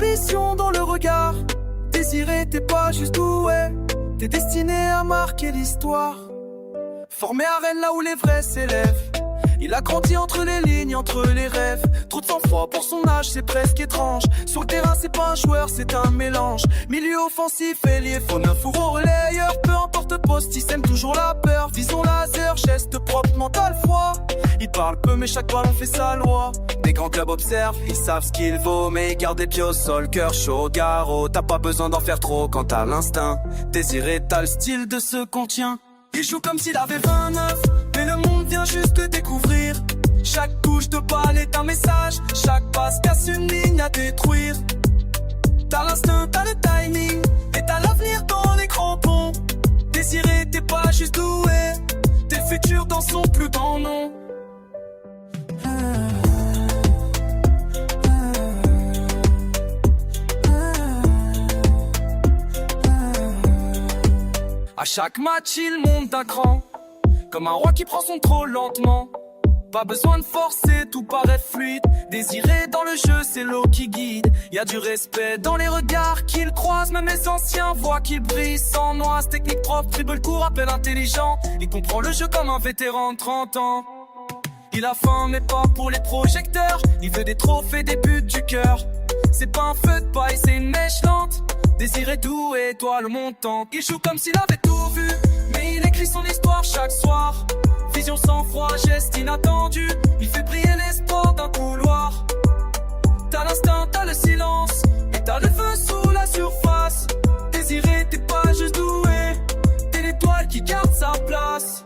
l'ambition dans le regard. Désiré, t'es pas juste doué, t'es destiné à marquer l'histoire. Formé à Rennes là où les vrais s'élèvent, il a grandi entre les lignes, entre les rêves. Trop de sang-froid pour son âge, c'est presque étrange. Sur le terrain, c'est pas un joueur, c'est un mélange. Milieu offensif, ailier, faux neuf ou relayeur. Peu importe poste, il sème toujours la peur. Vision laser, geste propre, mental froid. Il parle peu, mais chaque ballon fait sa loi. Des grands clubs observent, ils savent ce qu'il vaut, mais ils gardent les pieds au sol, cœur chaud, garrot. T'as pas besoin d'en faire trop quand t'as l'instinct. Désiré, t'as le style de ce qu'on tient. Il joue comme s'il avait 29, mais le monde vient juste de découvrir. Chaque touche de balle est un message, chaque passe casse une ligne à détruire. T'as l'instinct, t'as le timing, et t'as l'avenir dans les crampons. Désiré, t'es pas juste doué, t'es le futur dans son plus grand nom. À chaque match, il monte d'un cran, comme un roi qui prend son trône lentement. Pas besoin de forcer, tout paraît fluide. Désiré dans le jeu, c'est l'eau qui guide. Y a du respect dans les regards qu'il croise. Même les anciens voient qu'il brille sans noise. Technique propre, dribble court, appel intelligent. Il comprend le jeu comme un vétéran de 30 ans. Il a faim mais pas pour les projecteurs. Il veut des trophées, des buts du cœur. C'est pas un feu de paille, c'est une mèche lente. Désiré doué, étoile montante. Il joue comme s'il avait tout vu, mais il écrit son histoire chaque soir. Vision sans froid, geste inattendu. Il fait briller l'espoir d'un couloir. T'as l'instinct, t'as le silence, et t'as le feu sous la surface. Désiré, t'es pas juste doué, t'es l'étoile qui garde sa place.